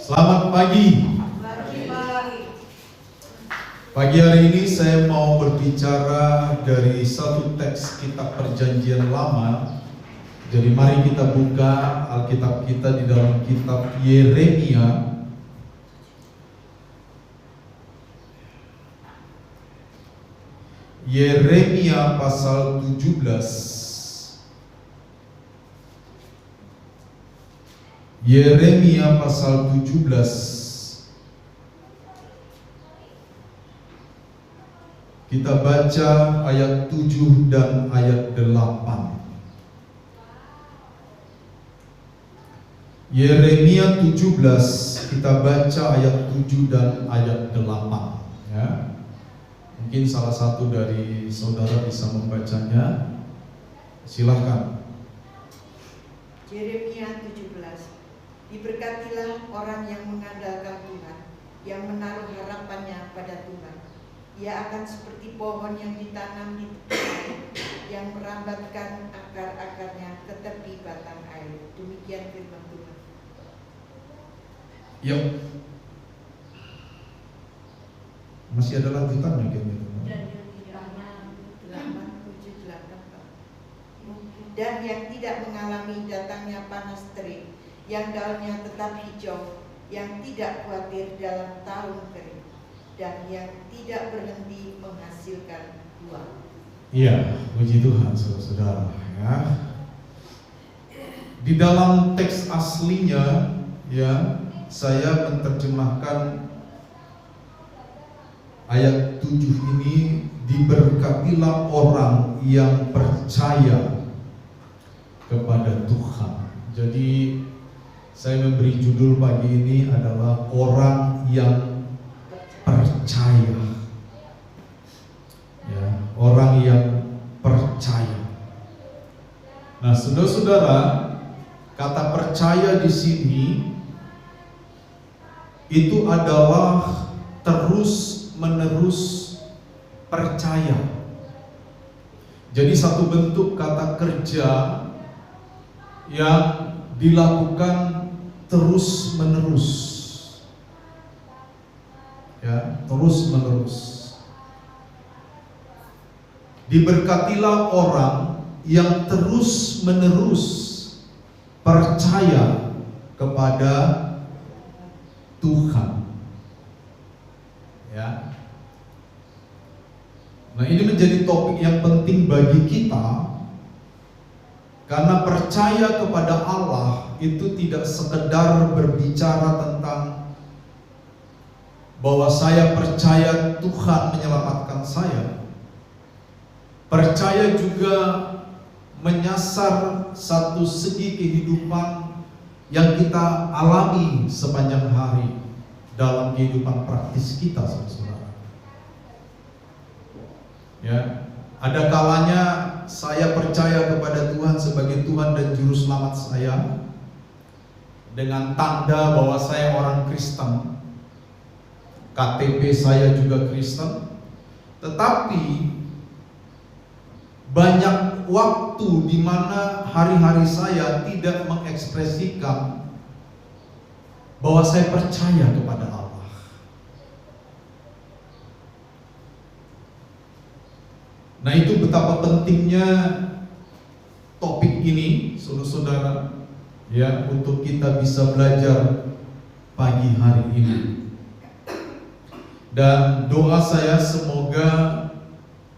Selamat pagi. Pagi hari ini saya mau berbicara dari satu teks kitab Perjanjian Lama. Jadi mari kita buka Alkitab kita di dalam kitab Yeremia. Yeremia pasal 17. Yeremia pasal 17. Kita baca ayat 7 dan ayat 8. Yeremia 17, kita baca ayat 7 dan ayat 8 ya. Mungkin salah satu dari saudara bisa membacanya. Silahkan. Yeremia 17. Diberkatilah orang yang mengandalkan Tuhan, yang menaruh harapannya pada Tuhan. Ia akan seperti pohon yang ditanam di tepi air, yang merambatkan akar-akarnya ke tepi batang air. Demikian firman Tuhan. Yuk. Masih ada lanjutannya kayaknya. Dan yang tidak mengalami datangnya panas terik, yang daunnya tetap hijau, yang tidak khawatir dalam tahun kering, dan yang tidak berhenti menghasilkan buah. Iya, puji Tuhan saudara-saudara ya. Di dalam teks aslinya ya, saya menerjemahkan ayat 7 ini, diberkatilah orang yang percaya kepada Tuhan. Jadi saya memberi judul pagi ini adalah orang yang percaya. Ya, orang yang percaya. Nah, saudara-saudara, kata percaya di sini itu adalah terus-menerus percaya. Jadi satu bentuk kata kerja yang dilakukan terus-menerus. Ya, terus-menerus. Diberkatilah orang yang terus-menerus percaya kepada Tuhan. Ya. Nah, ini menjadi topik yang penting bagi kita, karena percaya kepada Allah itu tidak sekedar berbicara tentang bahwa saya percaya Tuhan menyelamatkan saya. Percaya juga menyasar satu segi kehidupan yang kita alami sepanjang hari dalam kehidupan praktis kita, saudara. Ya, ada kalanya saya percaya kepada Tuhan sebagai Tuhan dan Juru Selamat saya dengan tanda bahwa saya orang Kristen, KTP saya juga Kristen. Tetapi banyak waktu di mana hari-hari saya tidak mengekspresikan bahwa saya percaya kepada Allah. Nah, itu betapa pentingnya topik ini, saudara-saudara, ya, untuk kita bisa belajar pagi hari ini. Dan doa saya semoga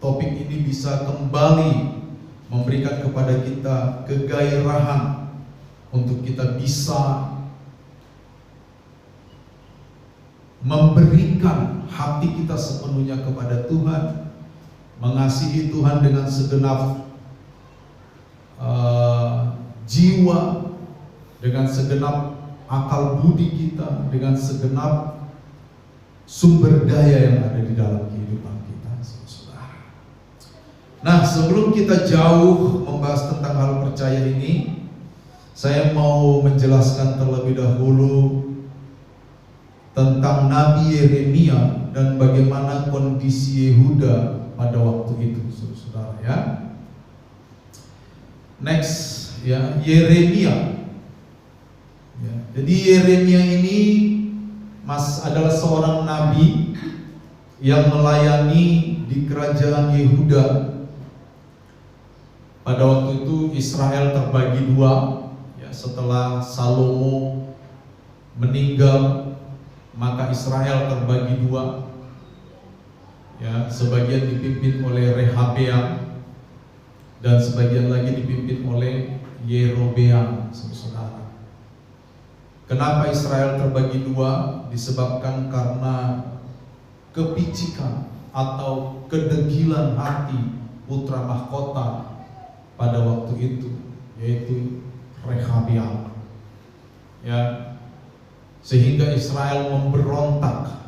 topik ini bisa kembali memberikan kepada kita kegairahan untuk kita bisa memberikan hati kita sepenuhnya kepada Tuhan, mengasihi Tuhan dengan segenap jiwa, dengan segenap akal budi kita, dengan segenap sumber daya yang ada di dalam kehidupan kita, saudara. Nah, sebelum kita jauh membahas tentang hal percaya ini, saya mau menjelaskan terlebih dahulu tentang Nabi Yeremia dan bagaimana kondisi Yehuda pada waktu itu, saudara ya. Next ya, Yeremia Ya, jadi Yeremia ini adalah seorang nabi yang melayani di kerajaan Yehuda. Pada waktu itu Israel terbagi dua, ya, setelah Salomo meninggal maka Israel terbagi dua, ya, sebagian dipimpin oleh Rehabeam dan sebagian lagi dipimpin oleh Yerobeam, saudara. Kenapa Israel terbagi dua? Disebabkan karena kepicikan atau kedegilan hati putra mahkota pada waktu itu, yaitu Rehabeam, ya, sehingga Israel memberontak.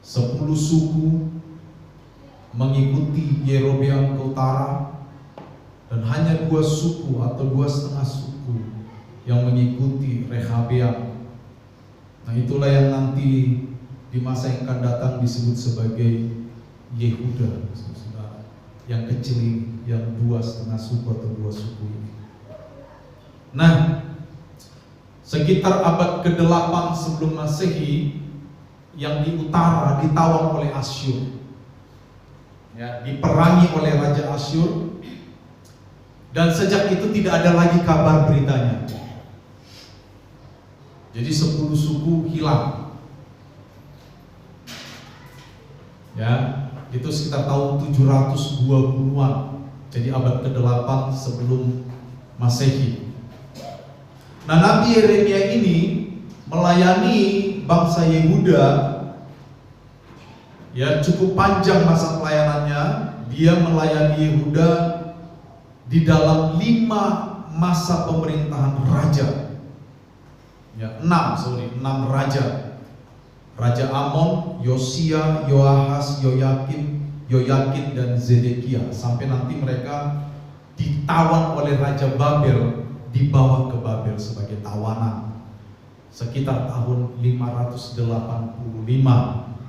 10 suku mengikuti Yerobeam ke utara, dan hanya 2 suku atau 2,5 suku yang mengikuti Rehabeam. Nah, itulah yang nanti di masa yang akan datang disebut sebagai Yehuda, saudara. Yang kecil ini, yang 2,5 suku atau 2 suku ini. Nah, sekitar abad ke-8 sebelum Masehi, yang di utara ditawan oleh Asyur, ya, diperangi oleh Raja Asyur, dan sejak itu tidak ada lagi kabar beritanya. Jadi 10 suku hilang, ya, itu sekitar tahun 720-an, jadi abad ke-8 sebelum Masehi. Nah, Nabi Yeremia ini melayani bangsa Yehuda, ya, cukup panjang masa pelayanannya. Dia melayani Yehuda di dalam 5 masa pemerintahan raja, ya, 6 raja. Raja Amon, Yosia, Yoahas, Yoyakin dan Zedekia, sampai nanti mereka ditawan oleh Raja Babel, dibawa ke Babel sebagai tawanan sekitar tahun 585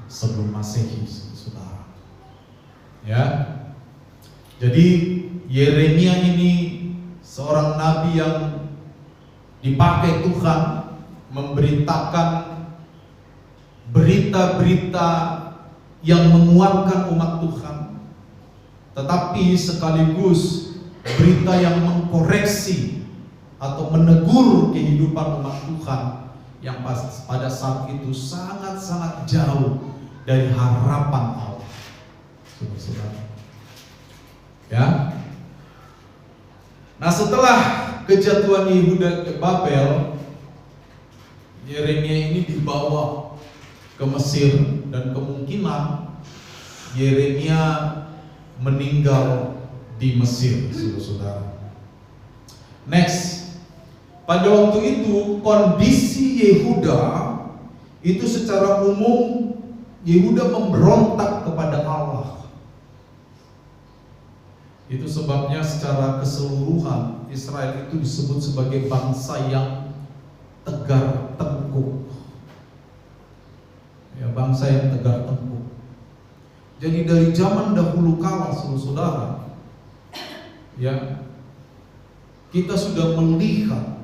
sebelum Masehi, saudara. Ya, jadi Yeremia ini seorang nabi yang dipakai Tuhan memberitakan berita-berita yang menguatkan umat Tuhan, tetapi sekaligus berita yang mengkoreksi atau menegur kehidupan umat Tuhan yang pada saat itu sangat-sangat jauh dari harapan Allah, saudara. Ya. Nah, setelah kejatuhan Yehuda ke Babel, Yeremia ini dibawa ke Mesir, dan kemungkinan Yeremia meninggal di Mesir, saudara. Next, pada waktu itu kondisi Yehuda itu secara umum, Yehuda memberontak kepada Allah. Itu sebabnya secara keseluruhan Israel itu disebut sebagai bangsa yang tegar tengkuk. Ya, bangsa yang tegar tengkuk. Jadi dari zaman dahulu kala, saudara, ya, kita sudah melihat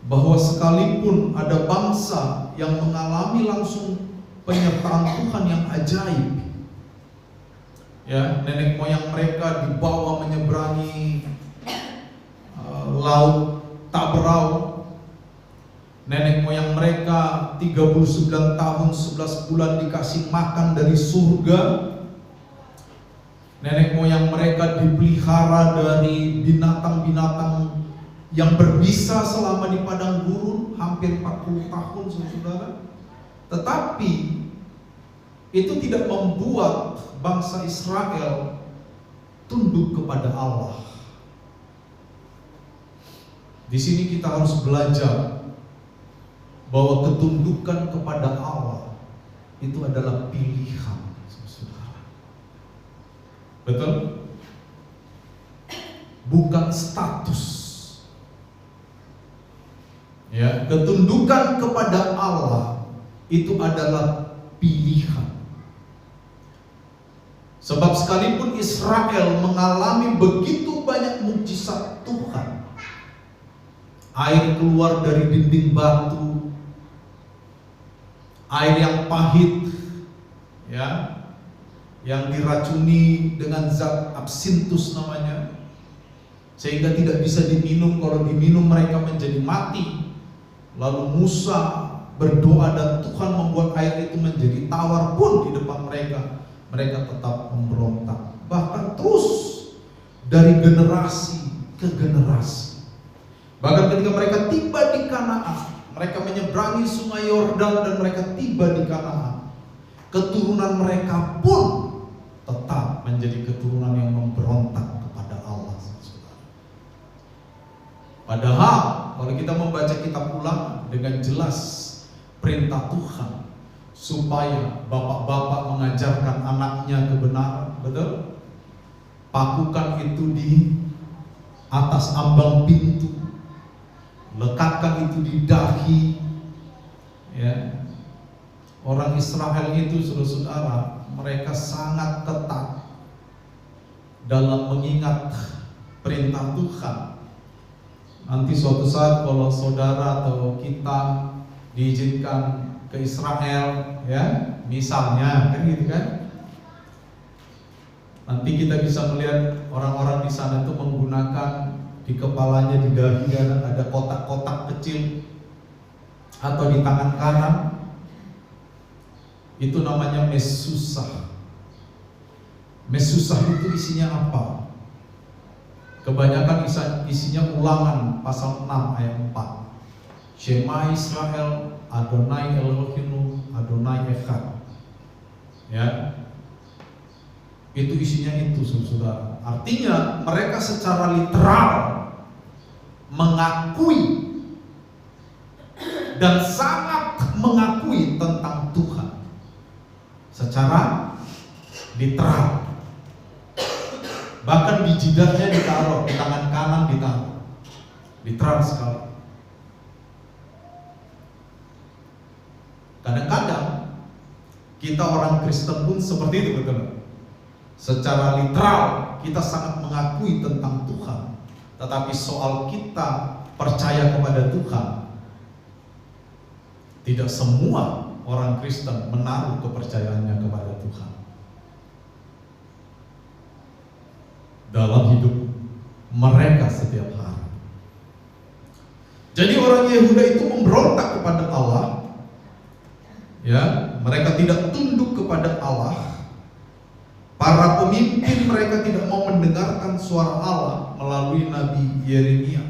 bahwa sekalipun ada bangsa yang mengalami langsung penyertaan Tuhan yang ajaib, ya, nenek moyang mereka dibawa menyeberangi laut Taberau. Nenek moyang mereka 39 tahun 11 bulan dikasih makan dari surga. Nenek moyang mereka dipelihara dari binatang-binatang yang berbisa selama di padang gurun hampir 40 tahun, saudara. Tetapi itu tidak membuat bangsa Israel tunduk kepada Allah. Di sini kita harus belajar bahwa ketundukan kepada Allah itu adalah pilihan, saudara. Betul? Bukan status. Ya, ketundukan kepada Allah itu adalah pilihan. Sebab sekalipun Israel mengalami begitu banyak mukjizat Tuhan, air keluar dari dinding batu, air yang pahit, ya, yang diracuni dengan zat absintus namanya, sehingga tidak bisa diminum. Kalau diminum mereka menjadi mati. Lalu Musa berdoa dan Tuhan membuat air itu menjadi tawar, pun di depan mereka tetap memberontak. Bahkan terus dari generasi ke generasi. Bahkan ketika mereka tiba di Kanaan, mereka menyeberangi sungai Yordan dan mereka tiba di Kanaan, keturunan mereka pun tetap menjadi keturunan yang memberontak kepada Allah. Padahal kalau kita membaca kitab Ulangan, dengan jelas perintah Tuhan supaya bapak-bapak mengajarkan anaknya kebenaran, betul? Pakukan itu di atas ambang pintu, lekatkan itu di dahi, ya. Orang Israel itu, saudara-saudara, mereka sangat ketat dalam mengingat perintah Tuhan. Nanti suatu saat kalau saudara atau kita diizinkan ke Israel, ya, misalnya, kan gitu kan, nanti kita bisa melihat orang-orang di sana itu menggunakan di kepalanya, di dahinya ada kotak-kotak kecil, atau di tangan kanan, itu namanya mesusah. Mesusah itu isinya apa? Kebanyakan isinya Ulangan pasal 6 ayat 4. Shema Israel, Adonai Elohim, Adonai Echad. Ya. Itu isinya itu, saudara. Artinya mereka secara literal mengakui dan sangat mengakui tentang Tuhan secara literal. Bahkan di jidatnya ditaruh, di tangan kanan ditaruh. Literal sekali. Kadang-kadang kita orang Kristen pun seperti itu, betul. Secara literal kita sangat mengakui tentang Tuhan, tetapi soal kita percaya kepada Tuhan, tidak semua orang Kristen menaruh kepercayaannya kepada Tuhan dalam hidup mereka setiap hari. Jadi orang Yehuda itu memberontak kepada Allah, ya, mereka tidak tunduk kepada Allah. Para pemimpin mereka tidak mau mendengarkan suara Allah melalui Nabi Yeremia.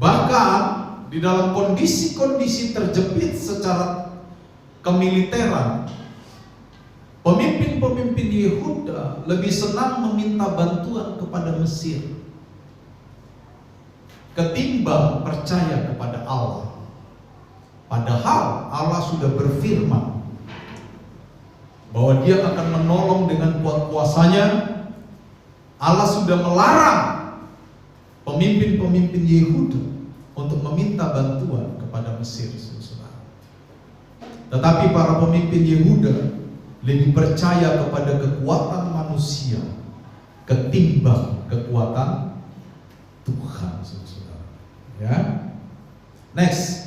Bahkan di dalam kondisi-kondisi terjepit secara kemiliteran, pemimpin-pemimpin Yehuda lebih senang meminta bantuan kepada Mesir ketimbang percaya kepada Allah. Padahal Allah sudah berfirman bahwa Dia akan menolong dengan kuat kuasanya. Allah sudah melarang pemimpin-pemimpin Yehuda untuk meminta bantuan kepada Mesir, saudara. Tetapi para pemimpin Yehuda lebih percaya kepada kekuatan manusia ketimbang kekuatan Tuhan, saudara. Ya. Next.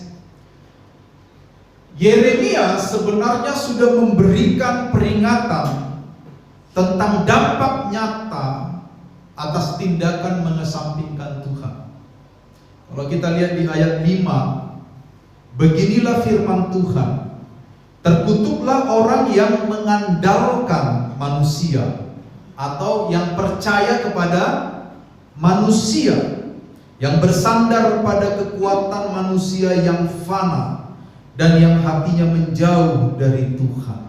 Yeremia sebenarnya sudah memberikan peringatan tentang dampak nyata atas tindakan mengesampingkan Tuhan. Kalau kita lihat di ayat 5, beginilah firman Tuhan, terkutuklah orang yang mengandalkan manusia atau yang percaya kepada manusia, yang bersandar pada kekuatan manusia yang fana dan yang hatinya menjauh dari Tuhan.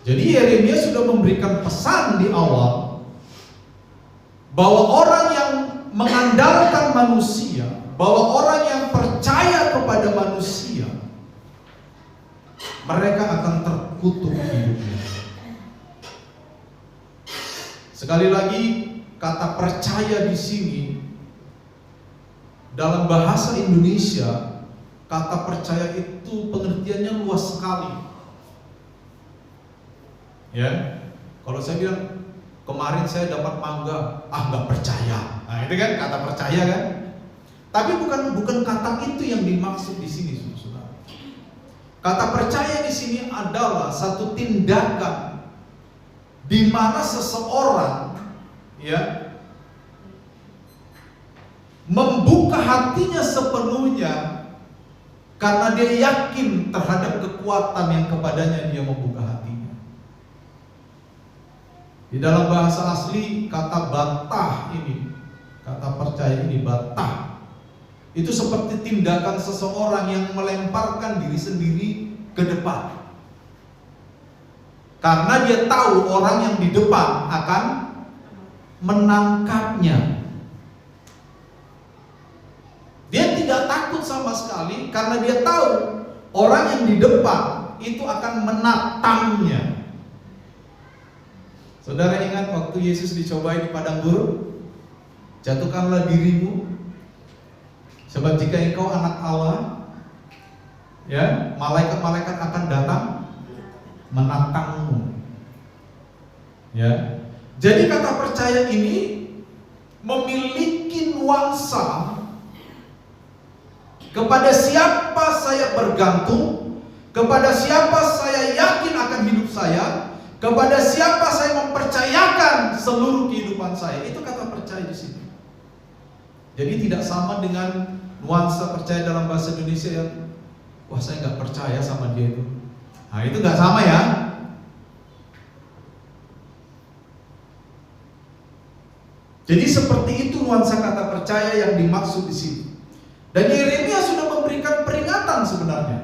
Jadi Yeremia sudah memberikan pesan di awal bahwa orang yang mengandalkan manusia, bahwa orang yang percaya kepada manusia, mereka akan terkutuk hidupnya. Sekali lagi, kata percaya di sini dalam bahasa Indonesia, kata percaya itu pengertiannya luas sekali. Ya, kalau saya bilang kemarin saya dapat mangga, nggak percaya. Nah, itu kan kata percaya kan? Tapi bukan kata itu yang dimaksud di sini, saudara. Kata percaya di sini adalah satu tindakan di mana seseorang ya membuka hatinya sepenuhnya karena dia yakin terhadap kekuatan yang kepadanya dia membuka hatinya. Di dalam bahasa asli kata batah ini, kata percaya ini batah, itu seperti tindakan seseorang yang melemparkan diri sendiri ke depan. Karena dia tahu orang yang di depan akan menangkapnya. Dia tidak takut sama sekali karena dia tahu orang yang di depan itu akan menatangnya. Saudara ingat waktu Yesus dicobai di padang gurun? Jatuhkanlah dirimu, sebab jika engkau anak Allah, ya, malaikat-malaikat akan datang menatangmu. Ya. Jadi kata percaya ini memiliki nuansa kepada siapa saya bergantung, kepada siapa saya yakin akan hidup saya, kepada siapa saya mempercayakan seluruh kehidupan saya. Itu kata percaya di sini. Jadi tidak sama dengan nuansa percaya dalam bahasa Indonesia yang wah saya nggak percaya sama dia itu. Nah itu nggak sama ya. Jadi seperti itu nuansa kata percaya yang dimaksud di sini. Dan Yeremia sudah memberikan peringatan sebenarnya.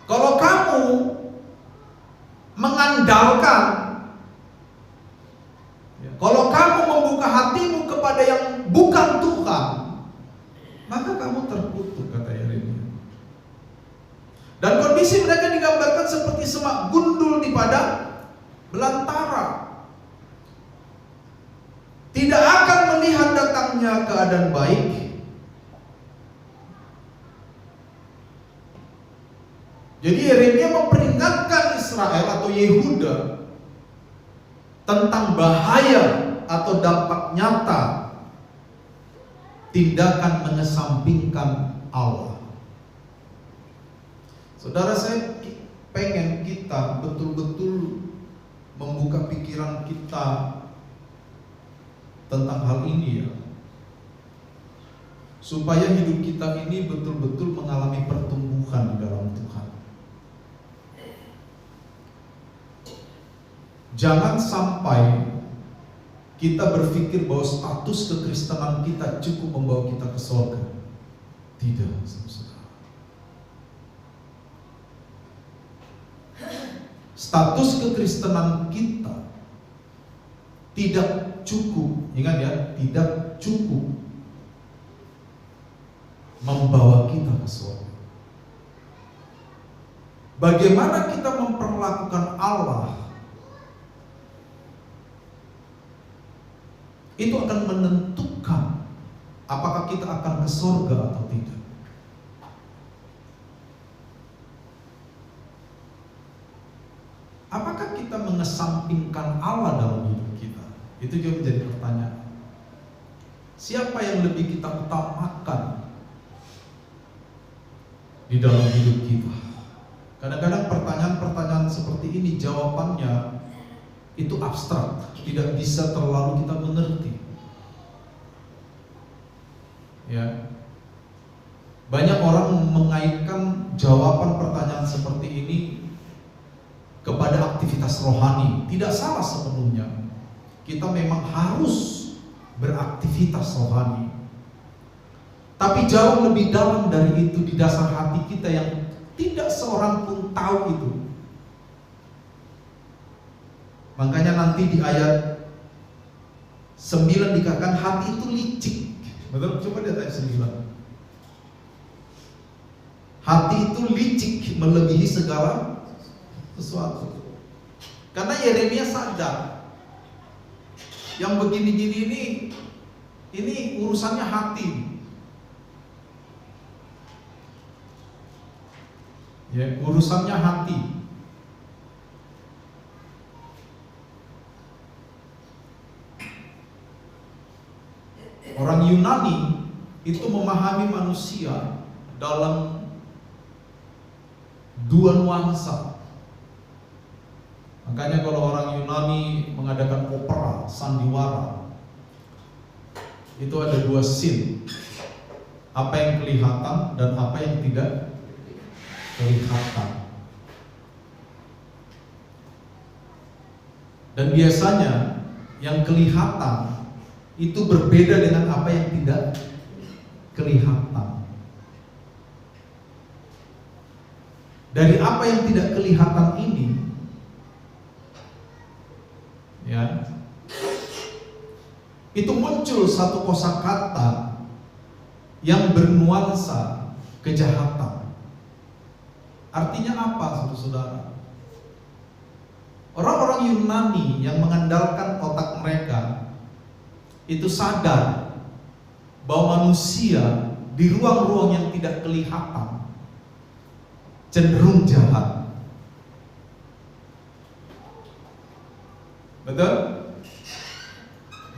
Kalau kamu mengandalkan, kalau kamu membuka hatimu kepada yang bukan Tuhan, maka kamu terkutuk, kata Yeremia. Dan kondisi mereka digambarkan seperti semak gundul di padang belantara. Tidak akan melihat datangnya keadaan baik. Jadi Yeremia memperingatkan Israel atau Yehuda tentang bahaya atau dampak nyata tindakan mengesampingkan Allah. Saudara, saya pengen kita betul-betul membuka pikiran kita tentang hal ini ya, supaya hidup kita ini betul-betul mengalami pertumbuhan di dalam Tuhan. Jangan sampai kita berpikir bahwa status kekristenan kita cukup membawa kita ke surga. Tidak, saudara. Status kekristenan kita tidak cukup, ingat ya, tidak cukup membawa kita ke surga. Bagaimana kita memperlakukan Allah, itu akan menentukan apakah kita akan ke surga atau tidak. Apakah kita mengesampingkan Allah dalam hidup kita? Itu juga menjadi pertanyaan. Siapa yang lebih kita utamakan di dalam hidup kita? Kadang-kadang pertanyaan-pertanyaan seperti ini jawabannya itu abstrak, tidak bisa terlalu kita mengerti. Ya. Banyak orang mengaitkan jawaban pertanyaan seperti ini kepada aktivitas rohani. Tidak salah sepenuhnya. Kita memang harus beraktivitas rohani. Tapi jauh lebih dalam dari itu di dasar hati kita yang tidak seorang pun tahu itu. Makanya nanti di ayat 9 dikatakan hati itu licik. Betul? Coba lihat ayat 9. Hati itu licik melebihi segala sesuatu. Karena Yeremia sadar yang begini-gini ini urusannya hati. Ya, urusannya hati. Orang Yunani itu memahami manusia dalam dua nuansa. Makanya kalau orang Yunani mengadakan opera, sandiwara, itu ada dua scene. Apa yang kelihatan dan apa yang tidak kelihatan. Dan biasanya yang kelihatan itu berbeda dengan apa yang tidak kelihatan. Dari apa yang tidak kelihatan ini, ya, itu muncul satu kosakata yang bernuansa kejahatan. Artinya apa, saudara-saudara? Orang-orang Yunani yang mengandalkan otak mereka itu sadar bahwa manusia di ruang-ruang yang tidak kelihatan cenderung jahat. Betul?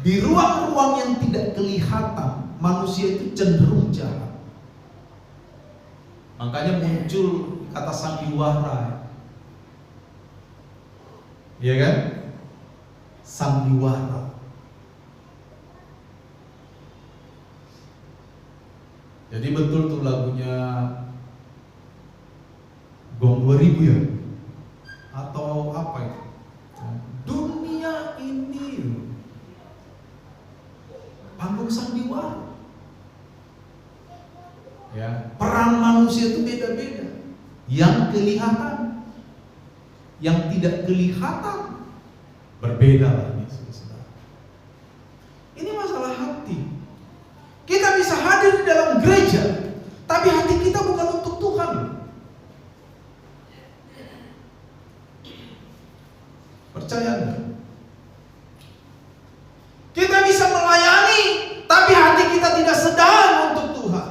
Di ruang-ruang yang tidak kelihatan manusia itu cenderung jahat. Makanya muncul kata sandiwara. Iya kan? Sandiwara. Jadi betul tuh lagunya Gong 2000 ya? Atau apa itu? Dunia ini panggung sandiwara. Ya, peran manusia itu beda-beda. Yang kelihatan, yang tidak kelihatan berbeda lagi, saudara. Ini masalah hati. Kita bisa hadir di dalam gereja, tapi hati kita bukan untuk Tuhan. Percaya enggak? Kita bisa melayani, tapi hati kita tidak sedang untuk Tuhan.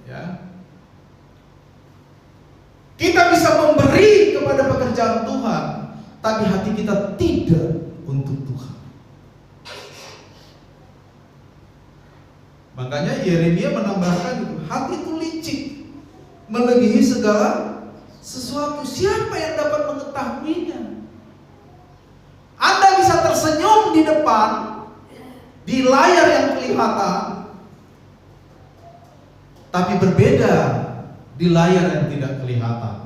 Ya. Kita bisa memberi kepada pekerjaan Tuhan, tapi hati kita tidak untuk Tuhan. Makanya Yeremia menambahkan, hati itu licik, melebihi segala sesuatu. Siapa yang dapat mengetahuinya? Anda bisa tersenyum di depan, di layar yang kelihatan, tapi berbeda di layar yang tidak kelihatan.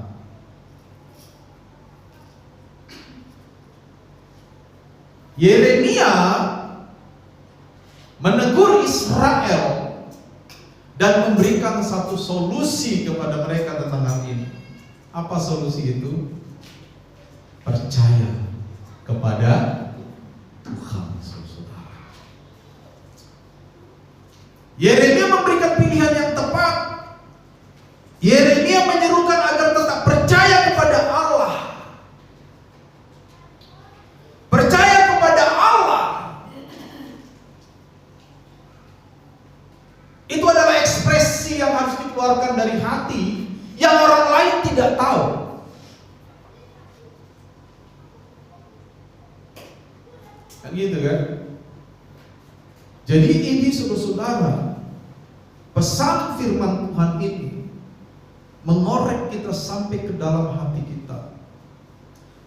Yeremia menegur Israel dan memberikan satu solusi kepada mereka tentang hal ini. Apa solusi itu? Percaya kepada Tuhan, saudara. Yeremia memberikan pilihan yang tepat. Yeremia menyerukan agar tetap percaya kepada Allah. Percaya kepada Allah. Itu adalah ekspresi yang harus dikeluarkan dari hati yang orang lain tidak tahu. Kan gitu kan? Jadi ini saudara-saudara, pesan firman Tuhan ini mengorek kita sampai ke dalam hati kita.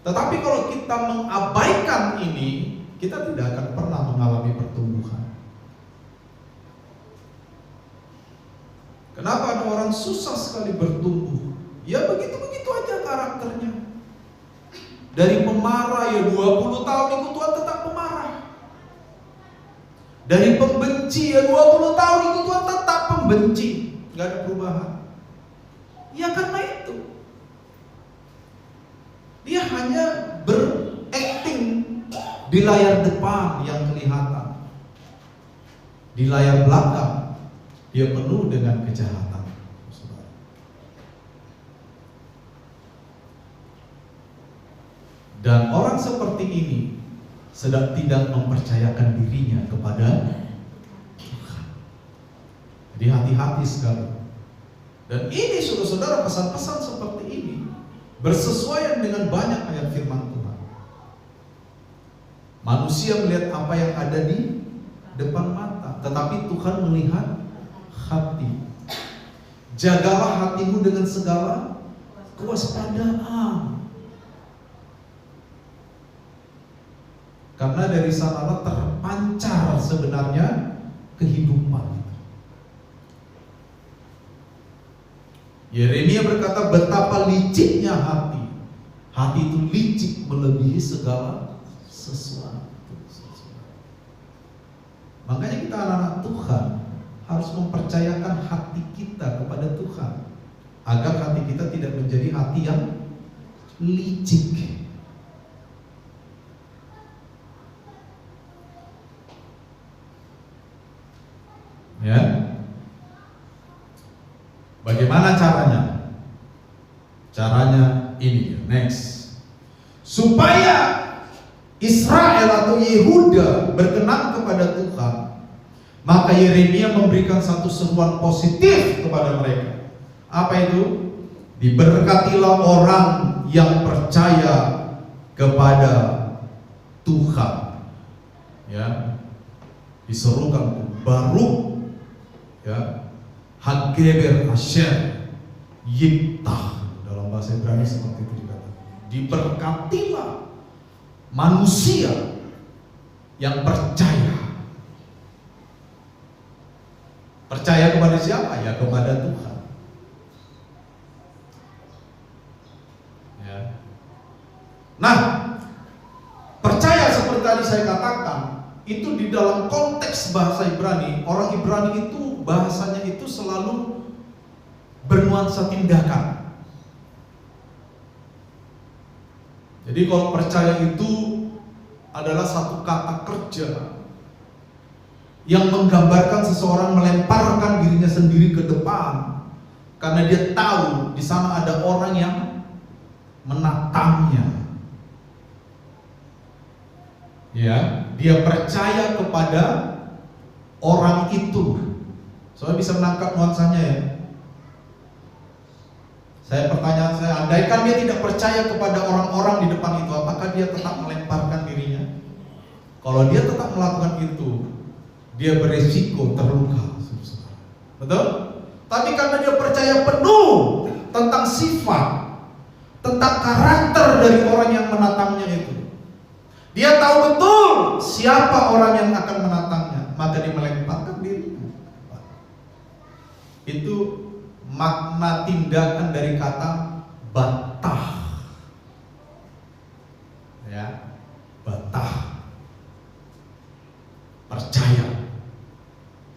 Tetapi kalau kita mengabaikan ini, kita tidak akan pernah mengalami pertumbuhan. Kenapa ada orang susah sekali bertumbuh? Ya begitu-begitu aja karakternya. Dari pemarah ya 20 tahun ikut Tuhan tetap pemarah. Dari pembenci ya 20 tahun ikut Tuhan tetap pembenci. Gak ada perubahan. Ya karena itu dia hanya berakting di layar depan yang kelihatan. Di layar belakang dia penuh dengan kejahatan. Dan orang seperti ini sedang tidak mempercayakan dirinya kepada Tuhan. Jadi hati-hati sekali. Dan ini saudara-saudara, pesan-pesan seperti ini bersesuaian dengan banyak ayat firman Tuhan. Manusia melihat apa yang ada di depan mata, tetapi Tuhan melihat hati. Jagalah hatimu dengan segala kewaspadaan, karena dari sanalah terpancar sebenarnya kehidupan. Yeremia berkata, betapa liciknya hati. Hati itu licik melebihi segala sesuatu. Makanya kita anak-anak Tuhan harus mempercayakan hati kita kepada Tuhan, agar hati kita tidak menjadi hati yang licik. Ya. Bagaimana caranya? Caranya ini, next. Supaya Israel atau Yehuda berkenan kepada Tuhan, maka Yeremia memberikan satu seruan positif kepada mereka. Apa itu? Diberkatilah orang yang percaya kepada Tuhan. Ya, diserukan Baruk, ya, Hageber Asher Yiftah, dalam bahasa Ibrani seperti itu dikatakan. Diberkatilah manusia yang percaya. Percaya kepada siapa? Ya, kepada Tuhan. Ya. Nah, percaya seperti tadi saya katakan, itu di dalam konteks bahasa Ibrani, orang Ibrani itu bahasanya itu selalu bernuansa tindakan. Jadi kalau percaya itu adalah satu kata kerja yang menggambarkan seseorang melemparkan dirinya sendiri ke depan, karena dia tahu di sana ada orang yang menatangnya. Ya, dia percaya kepada orang itu. Soalnya bisa menangkap nuansanya ya. Pertanyaan saya, andaikan dia tidak percaya kepada orang-orang di depan itu, apakah dia tetap melemparkan dirinya? Kalau dia tetap melakukan itu, dia beresiko terluka. Betul? Tapi karena dia percaya penuh tentang sifat, tentang karakter dari orang yang menatangnya itu, dia tahu betul siapa orang yang akan menatangnya, maka dia melemparkan dirinya. Itu makna tindakan dari kata batah. Ya, batah. Percaya.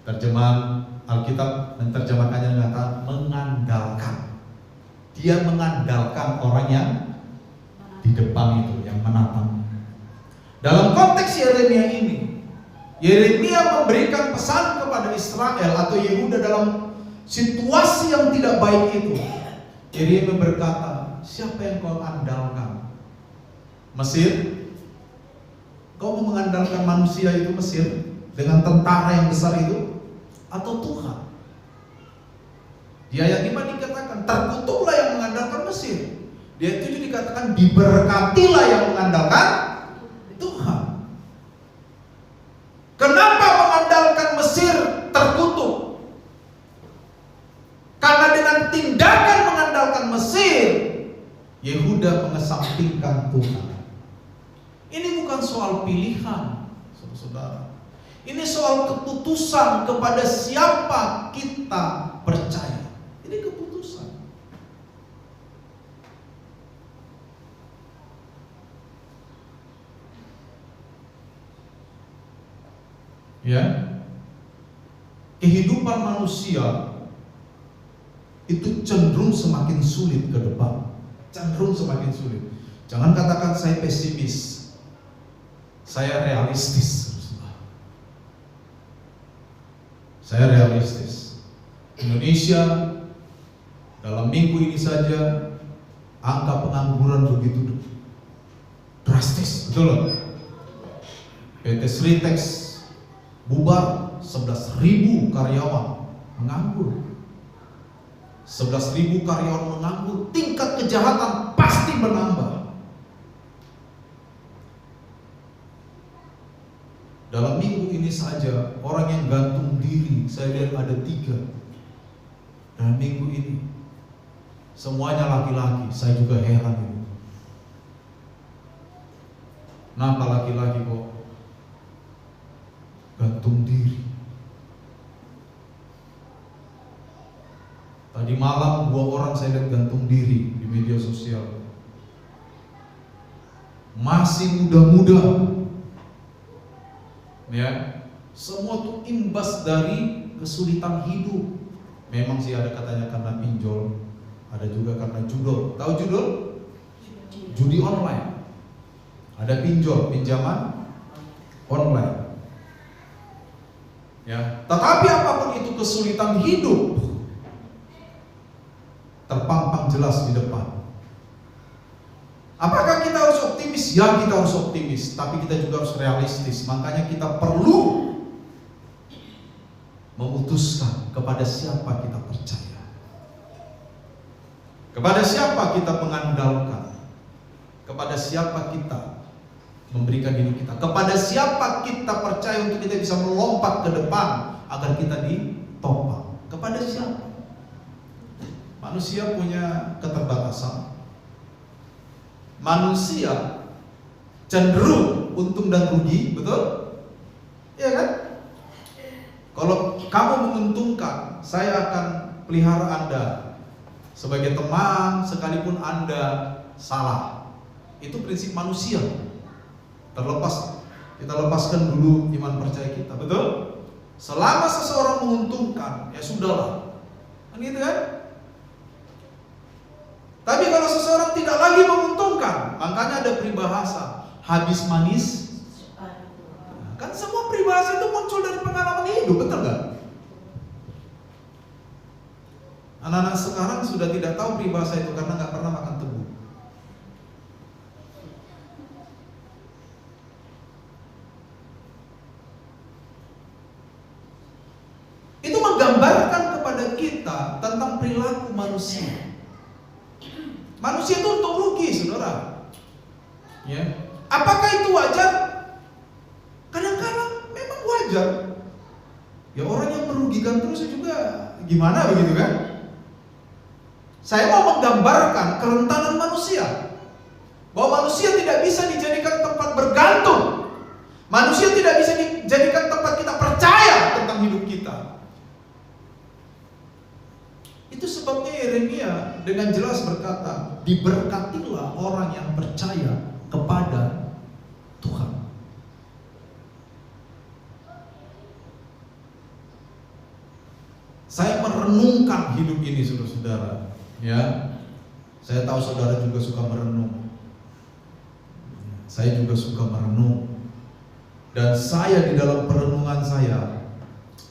Terjemahan Alkitab menerjemahkannya dengan kata mengandalkan. Dia mengandalkan orang yang di depan itu, yang menatang. Dalam konteks Yeremia ini, Yeremia memberikan pesan kepada Israel atau Yehuda dalam situasi yang tidak baik itu. Yeremia berkata, siapa yang kau andalkan? Mesir? Kau mau mengandalkan manusia itu, Mesir, dengan tentara yang besar itu, atau Tuhan? Di ayat 5 dikatakan, terkutuklah yang mengandalkan Mesir. Di ayat 7 dikatakan, diberkatilah yang mengandalkan Tuhan. Kenapa mengandalkan Mesir terkutuk? Karena dengan tindakan mengandalkan Mesir, Yehuda mengesampingkan Tuhan. Ini bukan soal pilihan, saudara. Ini soal keputusan kepada siapa kita percaya. Ini keputusan. Ya, kehidupan manusia itu cenderung semakin sulit ke depan, cenderung semakin sulit. Jangan katakan saya pesimis, saya realistis. Saya realistis. Indonesia dalam minggu ini saja angka pengangguran begitu drastis, betul loh. PT Sritex bubar, 11.000 karyawan menganggur. 11.000 karyawan menganggur, tingkat kejahatan pasti menambah. Dalam minggu ini saja orang yang gantung diri saya lihat ada 3 dalam minggu ini. Semuanya laki-laki. Saya juga heran ini. Kenapa laki-laki kok gantung diri? Tadi malam 2 orang saya lihat gantung diri di media sosial. Masih muda-muda. Ya, semua tuh imbas dari kesulitan hidup. Memang sih ada katanya karena pinjol, ada juga karena judul. Tahu judul? Judi online. Ada pinjol, pinjaman online. Ya, tetapi apapun itu kesulitan hidup terpampang jelas di depan. Apakah kita harus optimis? Ya, kita harus optimis, tapi kita juga harus realistis. Makanya kita perlu memutuskan kepada siapa kita percaya, kepada siapa kita mengandalkan, kepada siapa kita memberikan diri kita, kepada siapa kita percaya untuk kita bisa melompat ke depan agar kita ditopang. Kepada siapa? Manusia punya keterbatasan. Manusia cenderung untung dan rugi, betul? Iya kan? Kalau kamu menguntungkan, saya akan pelihara Anda sebagai teman sekalipun Anda salah. Itu prinsip manusia. Terlepas, kita lepaskan dulu iman percaya kita, betul? Selama seseorang menguntungkan, ya sudahlah. Kan gitu kan? Tapi kalau seseorang tidak lagi menguntungkan, makanya ada peribahasa habis manis. Kan semua peribahasa itu muncul dari pengalaman hidup, betul nggak? Anak-anak sekarang sudah tidak tahu peribahasa itu karena nggak pernah makan tebu. Itu menggambarkan kepada kita tentang perilaku manusia. Manusia itu untung rugi, saudara. Ya. Apakah itu wajar? Kadang-kadang memang wajar. Ya orang yang merugikan terus juga gimana begitu kan? Saya mau menggambarkan kerentanan manusia, bahwa manusia tidak bisa dijadikan tempat bergantung. Manusia tidak bisa dijadikan tempat kita percaya tentang hidup kita. Itu sebabnya Yeremia dengan jelas berkata, diberkatilah orang yang percaya kepada Tuhan. Saya merenungkan hidup ini, saudara-saudara. Ya, saya tahu saudara juga suka merenung. Saya juga suka merenung. Dan saya di dalam perenungan saya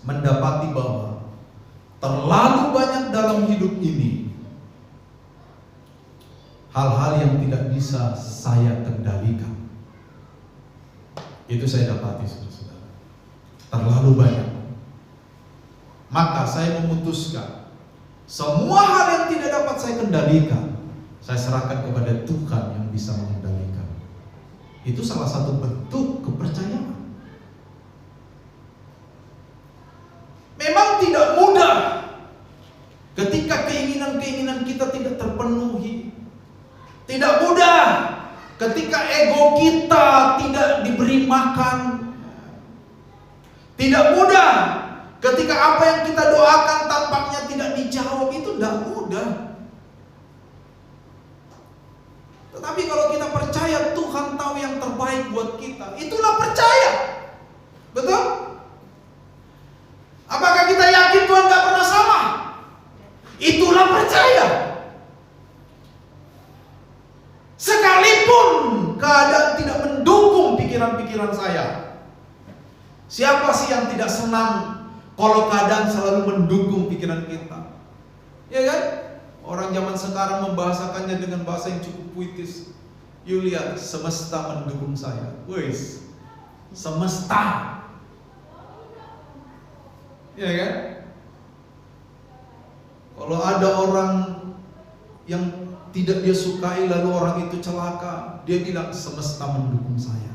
mendapati bahwa terlalu banyak dalam hidup ini hal-hal yang tidak bisa saya kendalikan. Itu saya dapati, saudara-saudara. Terlalu banyak. Maka saya memutuskan semua hal yang tidak dapat saya kendalikan, saya serahkan kepada Tuhan yang bisa mengendalikan. Itu salah satu bentuk kepercayaan. Memang tidak mudah ketika keinginan-keinginan kita tidak terpenuhi. Tidak mudah ketika ego kita tidak diberi makan. Tidak mudah ketika apa yang kita doakan tampaknya tidak dijawab. Itu tidak mudah. Tetapi kalau kita percaya Tuhan tahu yang terbaik buat kita, itulah percaya. Betul? Apakah kita yakin Tuhan gak pernah salah? Itulah percaya. Sekalipun keadaan tidak mendukung pikiran-pikiran saya. Siapa sih yang tidak senang kalau keadaan selalu mendukung pikiran kita? Ya kan? Orang zaman sekarang membahasakannya dengan bahasa yang cukup puitis. You lihat, semesta mendukung saya. Wis, semesta. Ya kan? Kalau ada orang yang tidak dia sukai lalu orang itu celaka, dia bilang semesta mendukung saya.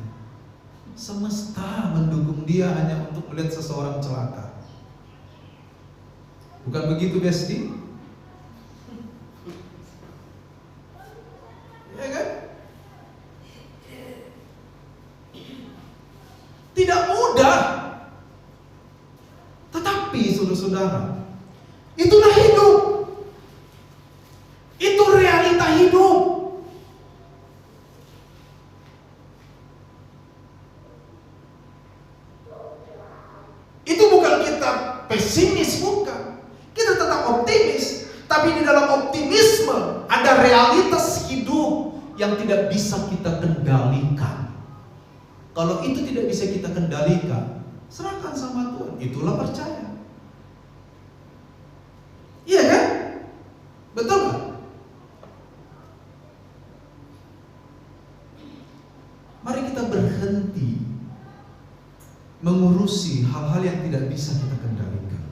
Semesta mendukung dia hanya untuk melihat seseorang celaka. Bukan begitu, Besti? Ya kan? Tidak mudah. Tetapi saudara-saudara, itulah hidup. Itu realita hidup. Itu bukan kita pesimis, bukan. Kita tetap optimis. Tapi di dalam optimisme ada realitas hidup yang tidak bisa kita kendalikan. Kalau itu tidak bisa kita kendalikan, serahkan sama Tuhan. Itulah percaya. Iya kan? Betul kan? Mari kita berhenti mengurusi hal-hal yang tidak bisa kita kendalikan.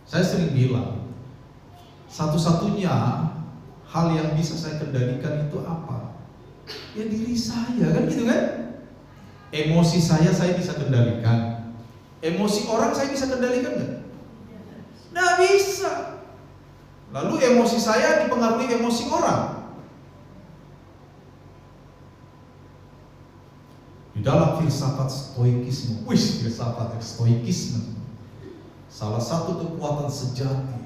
Saya sering bilang, satu-satunya hal yang bisa saya kendalikan itu apa? Ya diri saya, kan gitu kan? Emosi saya bisa kendalikan. Emosi orang saya bisa kendalikan nggak? Nggak bisa. Lalu emosi saya dipengaruhi emosi orang. Di dalam filsafat stoikisme, filsafat stoikisme, salah satu kekuatan sejati,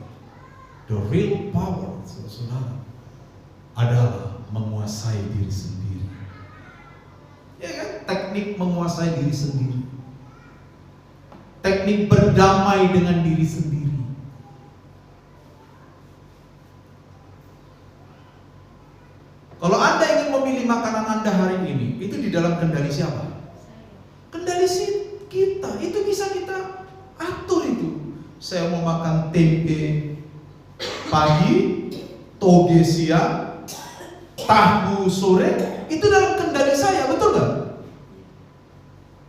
the real power, saudara, adalah menguasai diri sendiri. Ya kan? Teknik menguasai diri sendiri. Teknik berdamai dengan diri sendiri. Kalau Anda ingin memilih makanan Anda hari ini, itu di dalam kendali siapa? Kendali kita. Itu bisa kita atur itu. Saya mau makan tempe pagi, toge siang, tahu sore, itu dalam kendali saya, betul gak?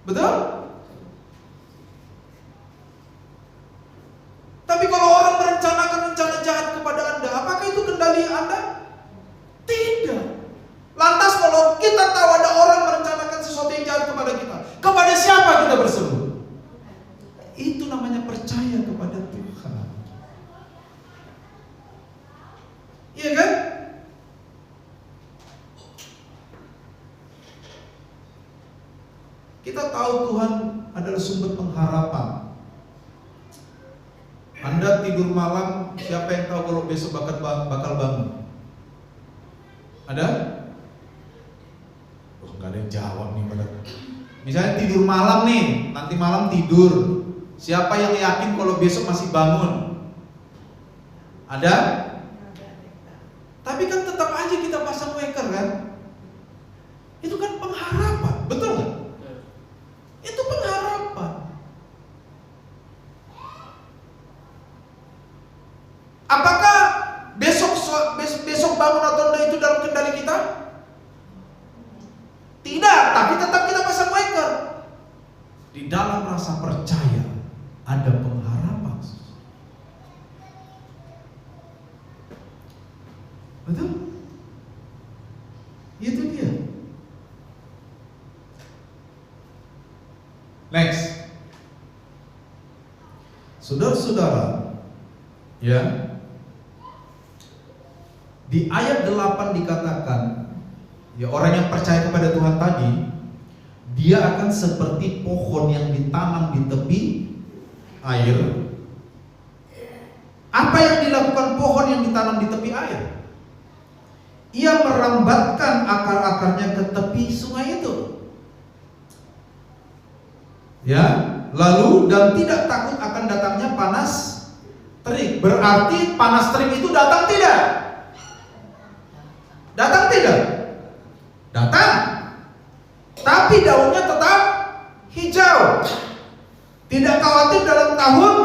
Betul? Tapi kalau orang merencanakan rencana jahat kepada Anda, apakah itu kendali Anda? Tidak. Lantas kalau kita tahu ada orang merencanakan sesuatu yang jahat kepada siapa kita berseru? Itu namanya percaya kepada Tuhan. Iya kan? Kita tahu Tuhan adalah sumber pengharapan. Anda tidur malam, siapa yang tahu kalau besok bakal bangun? Ada? Oh, nggak ada yang jawab nih, benar. Misalnya tidur malam nih, nanti malam tidur. Siapa yang yakin kalau besok masih bangun? Ada? Tapi kan tetap aja kita pasang waker kan? Itu kan pengharapan, betul nggak? Itu pengharapan. Apakah besok bangun atau enggak itu dalam kendali kita? Tidak, tapi tetap kita pasang waker. Di dalam rasa percaya ada pengharapan. Betul? Itu dia. Next. Saudara-saudara, ya. Di ayat 8 dikatakan, ya, orang yang percaya kepada Tuhan tadi, dia akan seperti pohon yang ditanam di tepi air. Apa yang dilakukan pohon yang ditanam di tepi air? Ia merambatkan akar-akarnya ke tepi sungai itu. Ya, lalu dan tidak takut akan datangnya panas terik. Berarti panas terik itu datang tidak? Datang tidak? Datang. Tapi daunnya tetap hijau. Tidak khawatir dalam tahun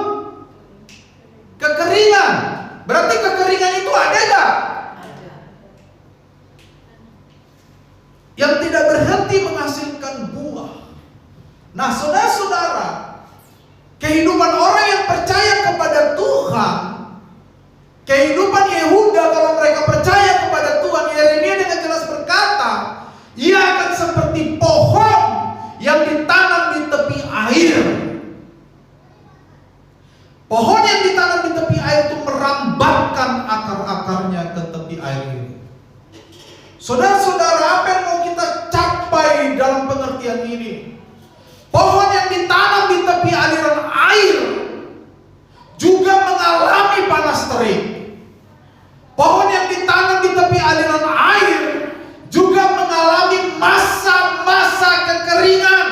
kekeringan. Berarti kekeringan itu ada enggak? Ada. Yang tidak berhenti menghasilkan buah. Nah, saudara-saudara, kehidupan orang yang percaya kepada Tuhan, kehidupan Yehuda kalau mereka percaya ini. Pohon yang ditanam di tepi aliran air juga mengalami panas terik. Pohon yang ditanam di tepi aliran air juga mengalami masa-masa kekeringan.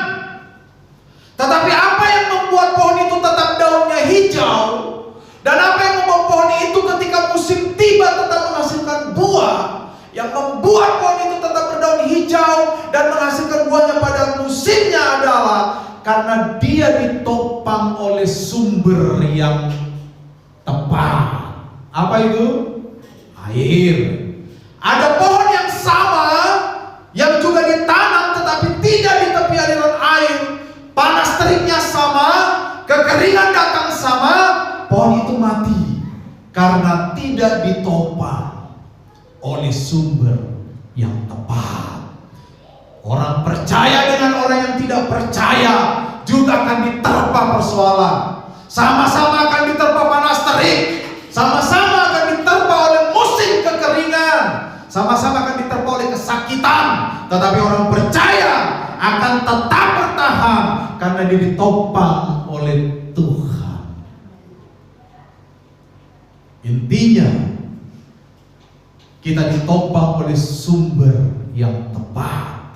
Tetapi apa yang membuat pohon itu tetap daunnya hijau, dan apa yang membuat pohon itu ketika musim tiba tetap menghasilkan buah, yang membuat pohon itu tetap berdaun hijau dan menghasilkan buahnya pada musimnya adalah karena dia ditopang oleh sumber yang tepat. Apa itu? Air. Ada pohon yang sama yang juga ditanam tetapi tidak di tepi aliran air. Panas teriknya sama, kekeringan datang sama, pohon itu mati karena tidak ditopang oleh sumber yang tepat. Orang percaya dengan orang yang tidak percaya juga akan diterpa persoalan. Sama-sama akan diterpa panas terik, sama-sama akan diterpa oleh musim kekeringan, sama-sama akan diterpa oleh kesakitan. Tetapi orang percaya akan tetap bertahan karena dia ditopang oleh Tuhan. Intinya kita ditopang oleh sumber yang tepat.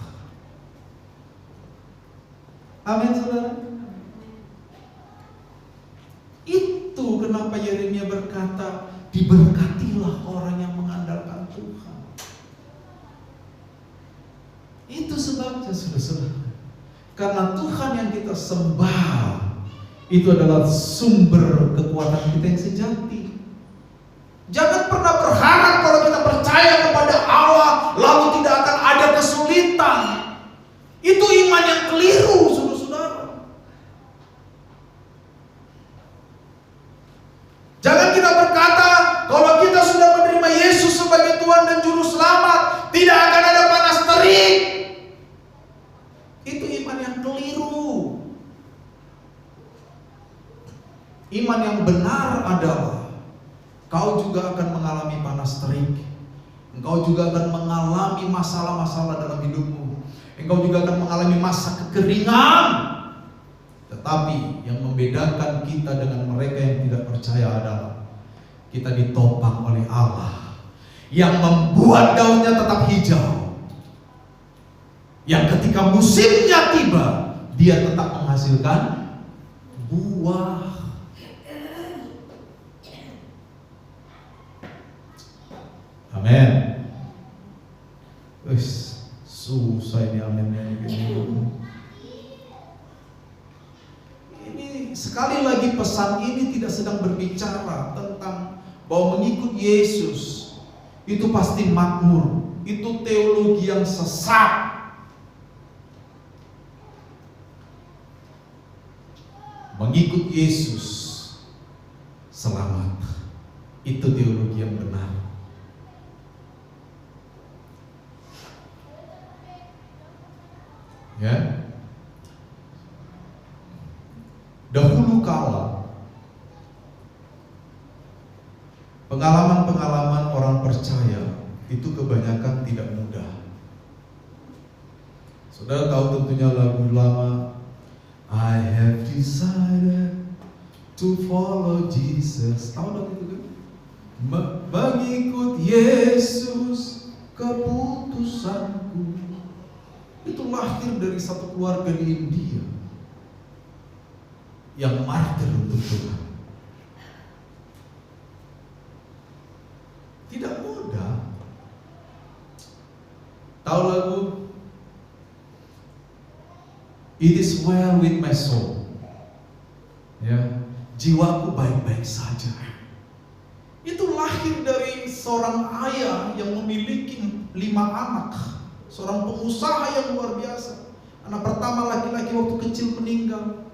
Amin, saudara. Itu kenapa Yeremia berkata, diberkatilah orang yang mengandalkan Tuhan. Itu sebabnya, saudara-saudara, karena Tuhan yang kita sembah itu adalah sumber kekuatan kita yang sejati. Jangan pernah berharap kalau kita percaya kepada Allah lalu tidak akan ada kesulitan. Itu iman yang keliru, saudara-saudara. Jangan kita berkata kalau kita sudah menerima Yesus sebagai Tuhan dan Juru Selamat tidak akan ada panas terik. Itu iman yang keliru. Iman yang benar adalah kau juga akan mengalami panas terik. Engkau juga akan mengalami masalah-masalah dalam hidupmu. Engkau juga akan mengalami masa kekeringan. Tetapi yang membedakan kita dengan mereka yang tidak percaya adalah kita ditopang oleh Allah yang membuat daunnya tetap hijau, yang ketika musimnya tiba dia tetap menghasilkan buah. Amin. Susah ini aminnya ini. Sekali lagi pesan ini tidak sedang berbicara tentang bahwa mengikut Yesus itu pasti makmur. Itu teologi yang sesat. Mengikut Yesus selamat. Itu teologi yang benar. Ya. Dahulu kala pengalaman-pengalaman orang percaya itu kebanyakan tidak mudah. Saudara tahu tentunya lagu lama, I have decided to follow Jesus. Tahu lagu itu kan? Mengikut Yesus keputusanku. Itu lahir dari satu keluarga di India yang martir untuk Tuhan. Tidak mudah. Tahu lagu It is well with my soul. Ya, jiwaku baik-baik saja. Itu lahir dari seorang ayah yang memiliki 5 anak. Seorang pengusaha yang luar biasa. Anak pertama laki-laki waktu kecil meninggal.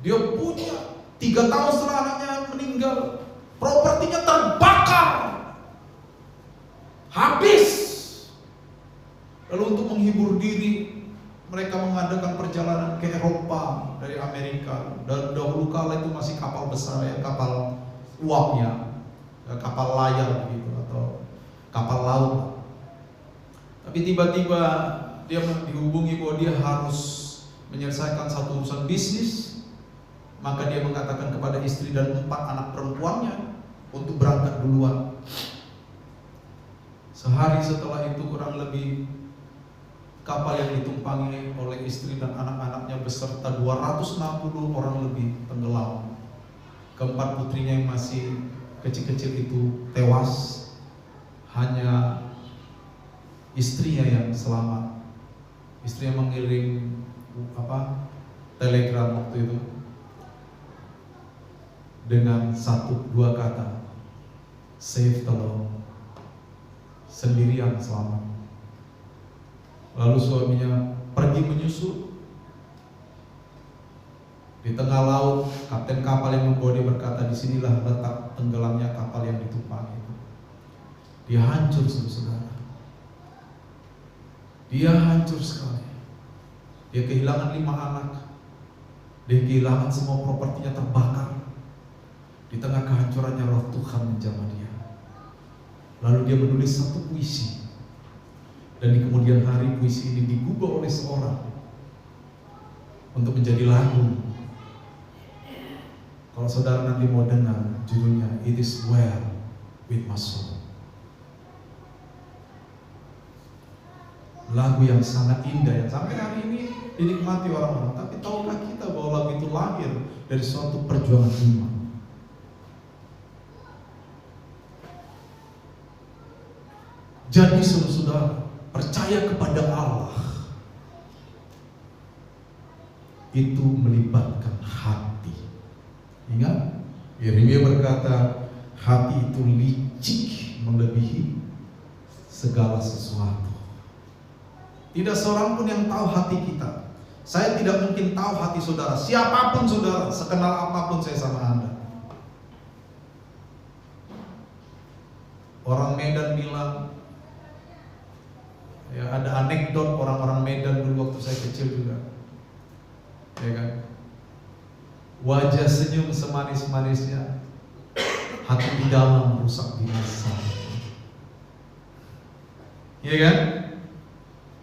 Dia punya 3 tahun setelah anaknya meninggal, propertinya terbakar, habis. Lalu untuk menghibur diri, mereka mengadakan perjalanan ke Eropa dari Amerika. Dan dahulu kala itu masih kapal besar ya, kapal uap ya, kapal layar gitu atau kapal laut. Tapi tiba-tiba dia dihubungi bahwa dia harus menyelesaikan satu urusan bisnis, maka dia mengatakan kepada istri dan 4 anak perempuannya untuk berangkat duluan. Sehari setelah itu kurang lebih kapal yang ditumpangi oleh istri dan anak-anaknya beserta 260 orang lebih tenggelam. Keempat putrinya yang masih kecil-kecil itu tewas. Hanya istrinya yang selamat. Istrinya mengirim telegram waktu itu dengan 1-2 kata, save tolong, sendirian selamat. Lalu suaminya pergi menyusul. Di tengah laut, kapten kapal yang membawa dia berkata, disinilah letak tenggelamnya kapal yang ditumpangi. Dia hancur, saudara. Dia hancur sekali. Dia kehilangan 5 anak. Dia kehilangan semua propertinya terbakar. Di tengah kehancurannya roh Tuhan menjamah dia. Lalu dia menulis satu puisi. Dan di kemudian hari puisi ini digubah oleh seorang untuk menjadi lagu. Kalau saudara nanti mau dengar, judulnya It Is Well With My Soul. Lagu yang sangat indah, yang sampai hari ini dinikmati orang-orang. Tapi tahukah kita bahwa lagu itu lahir dari suatu perjuangan iman? Jadi saudara, percaya kepada Allah itu melibatkan hati. Ingat, Yeremia berkata, hati itu licik melebihi segala sesuatu. Tidak seorang pun yang tahu hati kita. Saya tidak mungkin tahu hati saudara, siapapun saudara, sekenal apapun saya sama Anda. Orang Medan bilang, ya ada anekdot orang-orang Medan dulu waktu saya kecil juga, ya kan? Wajah senyum semanis-manisnya, hati di dalam rusak binasa. Ya kan?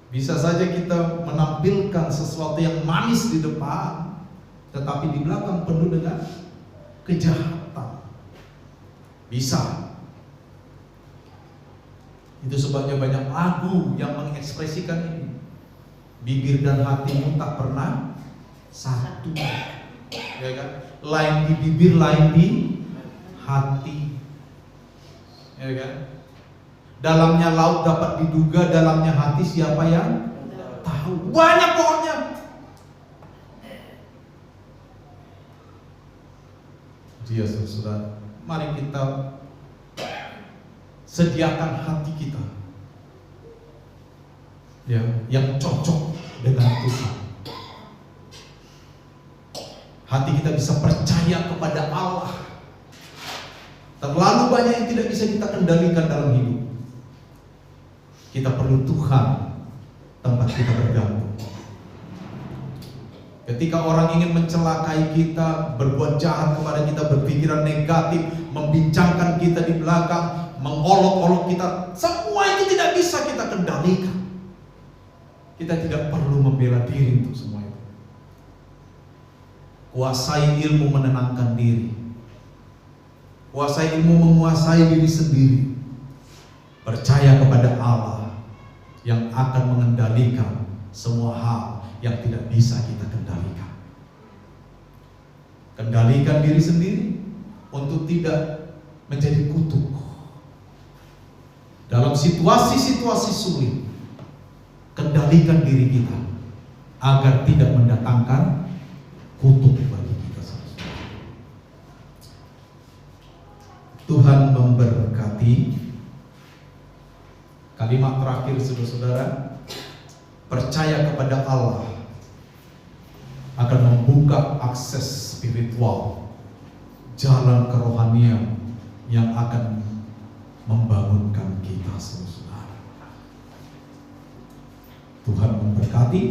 Bisa saja kita menampilkan sesuatu yang manis di depan, tetapi di belakang penuh dengan kejahatan. Bisa. Itu sebabnya banyak lagu yang mengekspresikan ini. Bibir dan hatimu tak pernah satu. Ya kan? Lain di bibir, lain di hati. Ya kan? Dalamnya laut dapat diduga, dalamnya hati siapa yang tahu. Banyak pokoknya. Dia saudara, mari kita sediakan hati kita, ya, yang cocok dengan Tuhan. Hati kita bisa percaya kepada Allah. Terlalu banyak yang tidak bisa kita kendalikan dalam hidup. Kita perlu Tuhan tempat kita bergantung. Ketika orang ingin mencelakai kita, berbuat jahat kepada kita, berpikiran negatif, membincangkan kita di belakang, mengolok-olok kita, semua itu tidak bisa kita kendalikan. Kita tidak perlu membela diri untuk semua itu. Kuasai ilmu menenangkan diri. Kuasai ilmu menguasai diri sendiri. Percaya kepada Allah yang akan mengendalikan semua hal yang tidak bisa kita kendalikan. Kendalikan diri sendiri untuk tidak menjadi kutuk. Dalam situasi-situasi sulit, kendalikan diri kita agar tidak mendatangkan kutuk bagi kita. Tuhan memberkati. Kalimat terakhir saudara-saudara, percaya kepada Allah akan membuka akses spiritual, jalan kerohanian yang akan membangunkan kita saudara. Tuhan memberkati.